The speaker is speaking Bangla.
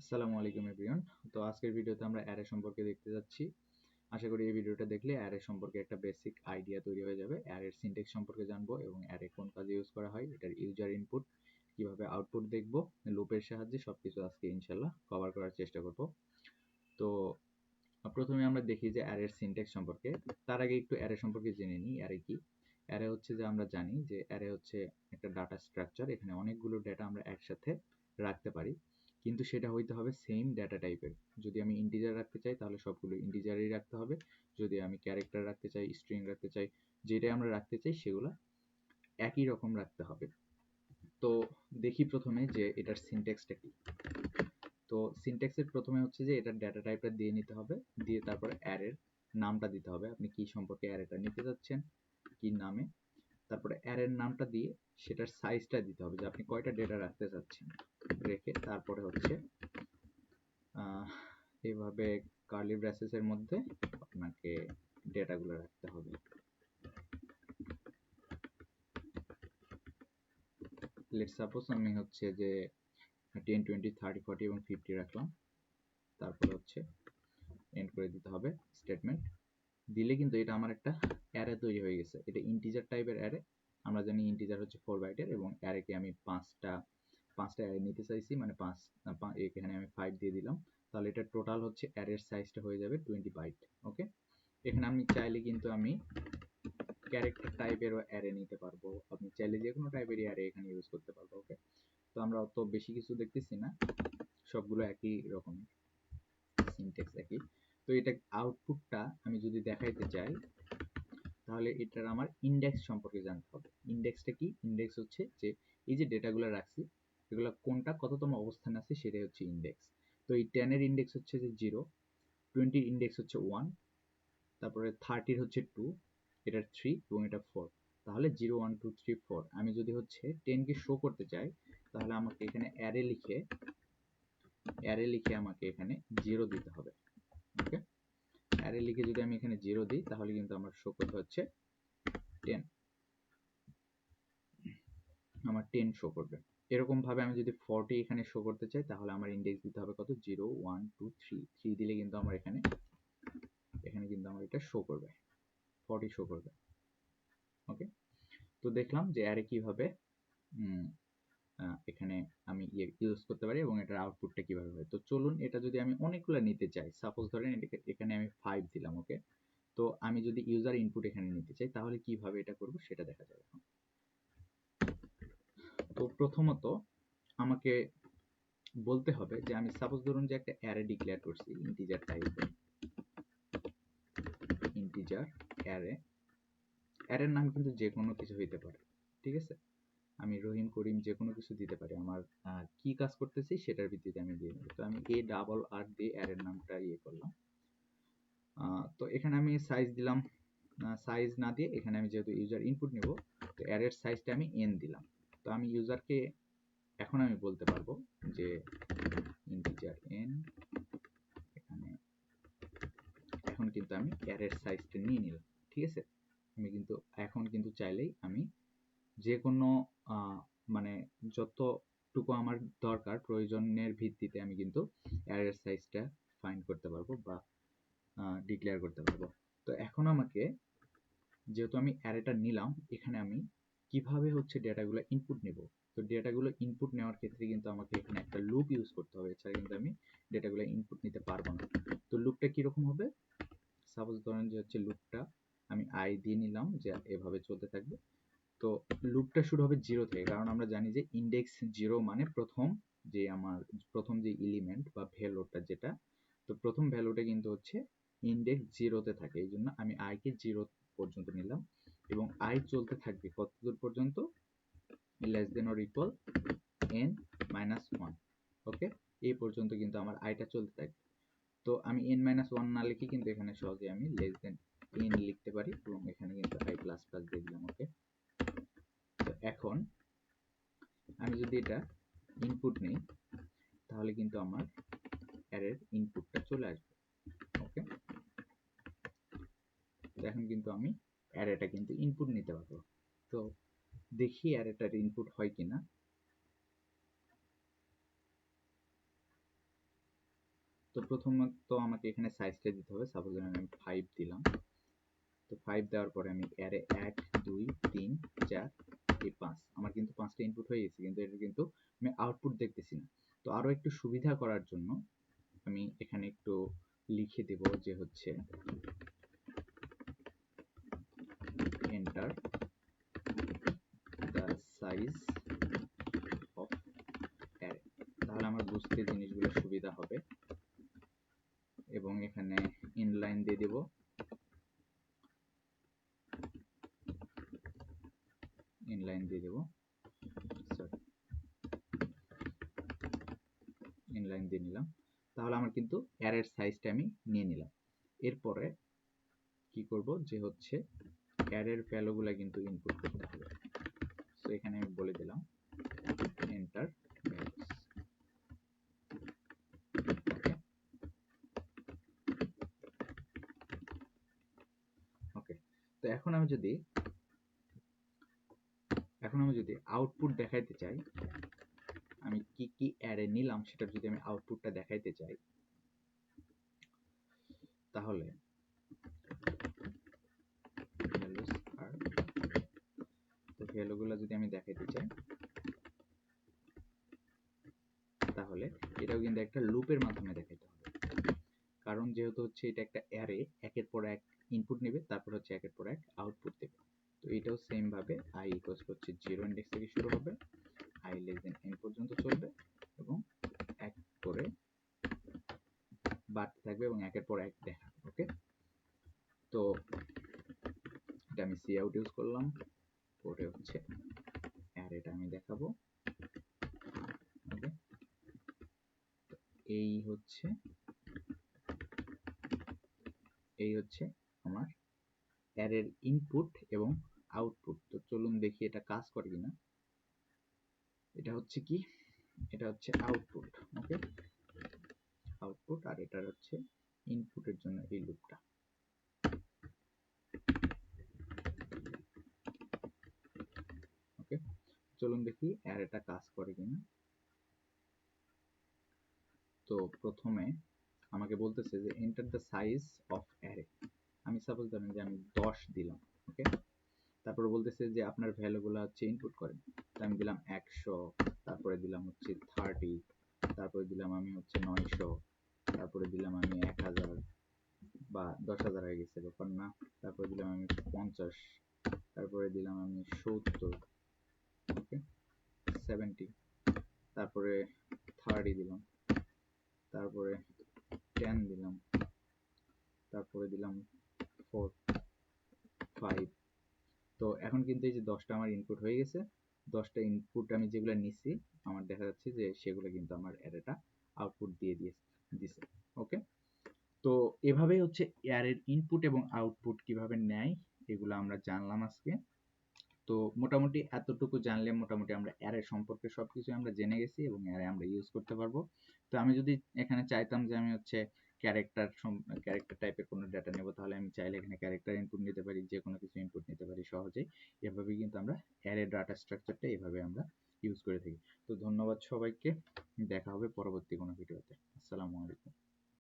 আসসালামু আলাইকুম এভরিওয়ান। তো আজকের ভিডিওতে আমরা অ্যারে সম্পর্কে দেখতে যাচ্ছি। আশা করি এই ভিডিওটা দেখলে অ্যারে সম্পর্কে একটা বেসিক আইডিয়া তৈরি হয়ে যাবে। অ্যারের সিনট্যাক্স সম্পর্কে জানবো এবং অ্যারে কোন কাজে ইউজ করা হয়, এটার ইউজার ইনপুট, কিভাবে আউটপুট দেখবো, লুপের সাহায্যে সবকিছু আজকে ইনশাল্লাহ কভার করার চেষ্টা করব। তো প্রথমে আমরা দেখি যে অ্যারের সিনট্যাক্স সম্পর্কে। তার আগে একটু অ্যারে সম্পর্কে জেনে নিই। অ্যারে কি? অ্যারে হচ্ছে যে আমরা জানি যে অ্যারে হচ্ছে একটা ডাটা স্ট্রাকচার। এখানে অনেকগুলো ডেটা আমরা একসাথে রাখতে পারি, কিন্তু সেটা হইতে হবে সেম ডেটা টাইপের। যদি আমি ইন্টিজার রাখতে চাই তাহলে সবগুলো ইন্টিজারই রাখতে হবে। যদি আমি ক্যারেক্টার রাখতে চাই, স্ট্রিং রাখতে চাই, যেটাই আমরা রাখতে চাই সেগুলো একই রকম রাখতে হবে। তো দেখি প্রথমে যে এটার সিনট্যাক্সটা কি। তো সিনট্যাক্সের প্রথমে হচ্ছে যে এটার ডেটা টাইপটা দিয়ে নিতে হবে, দিয়ে তারপরে অ্যারের নামটা দিতে হবে। আপনি কি সম্পর্কে অ্যারেটা নিতে যাচ্ছেন, কি নামে, তারপরে অ্যারের নামটা দিয়ে সেটার সাইজটা দিতে হবে যে আপনি কয়টা ডেটা রাখতে চাচ্ছেন, রেখে তারপরে হচ্ছে এইভাবে কার্লি ব্রেসেসের মধ্যে আপনাকে ডেটাগুলো রাখতে হবে। লেটস সাপোজ আমি হচ্ছে যে 10, 20, 30, 40 এবং 50 রাখলাম। তারপরে হচ্ছে এন্ড করে দিতে হবে স্টেটমেন্ট। দিলে কিন্তু এটা আমার একটা অ্যারে তৈরি হয়ে গেছে। এটা ইন্টিজার টাইপের অ্যারে। আমরা জানি ইন্টিজার হচ্ছে 4 বাইটের এবং অ্যারেকে আমি পাঁচটা অ্যারে নিতে চাইছি, মানে এখানে আমি 5 দিয়ে দিলাম। তাহলে এটা টোটাল হচ্ছে অ্যারের সাইজটা হয়ে যাবে 20 বাইট। ওকে, এখানে আমি চাইলে কিন্তু আমি ক্যারেক্টার টাইপেরও অ্যারে নিতে পারবো। আপনি চাইলে যে কোনো টাইপেরই অ্যারে এখানে ইউজ করতে পারবো। ওকে, তো আমরা অত বেশি কিছু দেখতেছি না, সবগুলো একই রকমের, সিনট্যাক্স একই। তো এটা আউটপুটটা আমি যদি দেখাইতে চাই তাহলে এটার আমার ইন্ডেক্স সম্পর্কে জানতে হবে। ইন্ডেক্সটা কি? ইন্ডেক্স হচ্ছে যে এই যে ডেটাগুলো রাখছি এগুলো কোনটা কততম অবস্থানে আছে সেটাই হচ্ছে ইন্ডেক্স। তো এই 10 এর ইন্ডেক্স হচ্ছে যে 0, 20 এর ইন্ডেক্স হচ্ছে 1, তারপরে 30 এর হচ্ছে 2, এটা 3 এবং এটা 4। তাহলে 0, 1, 2, 3, 4। আমি যদি হচ্ছে 10 কে শো করতে চাই তাহলে আমাকে এখানে অ্যারে লিখে আমাকে এখানে 0 দিতে হবে। ওকে, অ্যারে লিখে যদি আমি এখানে 0 দিই তাহলে কিন্তু আমার শো করতে হচ্ছে 10, আমার 10 শো করবে। এরকম ভাবে আমি যদি 40 এখানে শো করতে চাই তাহলে আমার ইন্ডেক্স দিতে হবে কত? 0, 1, 2, 3। 3 দিলে কিন্তু আমার এখানে কিন্তু আমার এটা শো করবে, 40 শো করবে। ওকে, তো দেখলাম যে অ্যারে কিভাবে এখানে আমি ইউজ করতে পারি এবং এটার আউটপুটটা কিভাবে হয়। তো চলুন, এটা যদি আমি অনেকগুলো নিতে চাই, সাপোজ ধরেন এখানে আমি 5 দিলাম। ওকে, তো আমি যদি ইউজার ইনপুট এখানে নিতে চাই তাহলে কিভাবে এটা করব সেটা দেখা যাবে এখন। তো প্রথমত আমাকে বলতে হবে যে আমি সাপোজ ধরুন যে একটা অ্যারে ডিক্লেয়ার করছি ইন্টিজার টাইপের, ইন্টিজার অ্যারের নাম কিন্তু যে কোনো কিছু হইতে পারে। ঠিক আছে, আমি রহিম করিম যে কোনো কিছু দিতে পারি। আমার কি কাজ করতেছি সেটার ভিত্তিতে আমি দিয়ে দেবো। তো আমি ARR দিয়ে অ্যারের নামটা করলাম। তো এখানে আমি সাইজ দিলাম, সাইজ না দিয়ে এখানে আমি যেহেতু ইউজার ইনপুট নেব তো অ্যারের সাইজটা আমি n দিলাম। তো আমি ইউজারকে এখন আমি বলতে পারবো যে ইন্টিজার n, এখানে এখন কিন্তু আমি অ্যারের সাইজটা নিয়ে নিলাম। ঠিক আছে, আমি কিন্তু এখন কিন্তু চাইলেই আমি যে কোনো মানে যতটুকু আমার দরকার প্রয়োজনের ভিত্তিতে আমি কিন্তু অ্যারের সাইজটা ফাইন্ড করতে পারবো বা ডিক্লেয়ার করতে পারবো। তো এখন আমাকে, যেহেতু আমি অ্যারেটা নিলাম, এখানে আমি কিভাবে হচ্ছে ডেটাগুলো ইনপুট নেব। তো ডেটাগুলো ইনপুট নেওয়ার ক্ষেত্রে কিন্তু আমাকে এখানে একটা লুপ ইউজ করতে হবে, এছাড়া কিন্তু আমি ডেটাগুলো ইনপুট নিতে পারবো না। তো লুপটা কিরকম হবে? সাপোজ ধরেন যে হচ্ছে লুপটা আমি i দিয়ে নিলাম যে এভাবে চলতে থাকবে। তো লুপটা শুরু হবে 0 থেকে, কারণ আমরা জানি যে ইন্ডেক্স 0 মানে প্রথম যে এলিমেন্ট বা ভ্যালুটা যেটা, তো প্রথম ভ্যালুটা কিন্তু হচ্ছে ইন্ডেক্স 0 তে থাকে। এই জন্য আমি i কে 0 পর্যন্ত নিলাম এবং i চলতে থাকবে কতদূর পর্যন্ত? Less than or equal n-1। ওকে, এই পর্যন্ত কিন্তু আমার আইটা চলতে থাকবে। তো আমি n-1 না লিখে কিন্তু এখানে সহজে আমি লেস দেন n লিখতে পারি এবং এখানে কিন্তু i++ দিয়ে দিলাম। ওকে, তো এখন আমি যদি এটা ইনপুট নেই তাহলে কিন্তু আমার অ্যারের ইনপুটটা চলে আসবে। ওকে, তো এখন কিন্তু আমি অ্যারেটা কিন্তু ইনপুট নিতে পারবো। তো দেখি অ্যারেটার ইনপুট হয় কিনা। তো প্রথমত আমাকে এখানে সাইজটা দিতে হবে। সাপোজ আমি 5 দিলাম। তো 5 দেওয়ার পরে আমি অ্যারে 1 2 3 4 এই 5, আমার কিন্তু 5টা ইনপুট হয়ে গেছে, কিন্তু এটা কিন্তু আমি আউটপুট দেখতেছি না। তো আরো একটু সুবিধা করার জন্য আমি এখানে একটু লিখে দেব যে হচ্ছে enter the size of array, তাহলে আমার বুঝতে জিনিসগুলো সুবিধা হবে। এবং এখানে ইনলাইন দিয়ে দেব, ইনলাইন দিয়ে দেব, সরি ইনলাইন দিয়ে নিলাম। তাহলে আমার কিন্তু অ্যারের সাইজটা আমি নিয়ে নিলাম। এরপরে কি করব যে হচ্ছে অ্যারের ভ্যালুগুলো কিন্তু ইনপুট করতে হবে। সো এখানে আমি বলে দিলাম এন্টার ভ্যালুস। ওকে, তো এখন আমি যদি আউটপুট দেখাইতে চাই, আমি কি কি অ্যারে নিলাম সেটা যদি আমি আউটপুটটা দেখাইতে চাই, তাহলে ভ্যালুস আর তো ভ্যালুগুলো যদি আমি দেখাইতে চাই, তাহলে এটাও কিন্তু একটা লুপের মাধ্যমে দেখাইতে হবে। কারণ যেহেতু হচ্ছে এটা একটা অ্যারে, একের পর এক ইনপুট নেবে, তারপর হচ্ছে একের পর এক আউটপুট দেবে। তো এটাও সেম ভাবে i ইকুয়ালস হচ্ছে 0 ইন্ডেক্স থেকে শুরু হবে, i লেস দেন n পর্যন্ত চলবে এবং এক করে বাড়তে থাকবে এবং একের পর এক দেখাবে। ওকে, তো এটা আমি সি আউট ইউজ করলাম, পরে হচ্ছে অ্যারেটা আমি দেখাবো। ওকে, এই হচ্ছে আমার অ্যারের ইনপুট এবং আউটপুট। তো চলুন দেখি এটা কাজ করে কিনা। এটা হচ্ছে কি, এটা হচ্ছে আউটপুট। ওকে, আউটপুট, আর এটা হচ্ছে ইনপুটের জন্য এই লুপটা। ওকে, চলুন দেখি অ্যারেটা কাজ করে কিনা। তো প্রথমে আমাকে বলতেছে যে enter the size of array. আমি সাপোজ ধরেন যে আমি 10 দিলাম। ওকে, তারপরে বলতেছে যে আপনার ভ্যালুগুলো হচ্ছে ইনপুট করেন। তো আমি দিলাম 100, তারপরে দিলাম হচ্ছে 30, তারপরে দিলাম আমি হচ্ছে 900, তারপরে দিলাম আমি 1000 বা 10,000 হয়ে গেছে ব্যাপার না, তারপরে দিলাম আমি 50, তারপরে দিলাম আমি 70, ওকে 70, তারপরে 30 দিলাম, তারপরে 10 দিলাম, তারপরে দিলাম 4 5। তো এখন কিন্তু এই যে 10টা আমার ইনপুট হয়ে গেছে। 10টা ইনপুট আমি যেগুলো নিছি, আমার দেখা যাচ্ছে যে সেগুলো কিন্তু আমার অ্যারেটা আউটপুট দিয়ে দিছে। ওকে, তো এভাবেই হচ্ছে অ্যারের ইনপুট এবং আউটপুট কিভাবে নেয় এগুলো আমরা জানলাম আজকে। তো মোটামুটি এতটুকু জানলে মোটামুটি আমরা অ্যারে সম্পর্কে সবকিছু আমরা জেনে গেছি এবং অ্যারে আমরা ইউজ করতে পারবো। তো আমি যদি এখানে চাইতাম যে আমি হচ্ছে ক্যারেক্টার টাইপের কোনো ডেটা নেব, তাহলে আমি চাইলে এখানে ক্যারেক্টার ইনপুট নিতে পারি, যে কোনো কিছু ইনপুট নিতে পারি সহজেই। এভাবেই কিন্তু আমরা অ্যারে ডাটা স্ট্রাকচারটা এভাবে আমরা ইউজ করে থাকি। তো ধন্যবাদ সবাইকে, দেখা হবে পরবর্তী কোনো ভিডিওতে। আসসালামু আলাইকুম।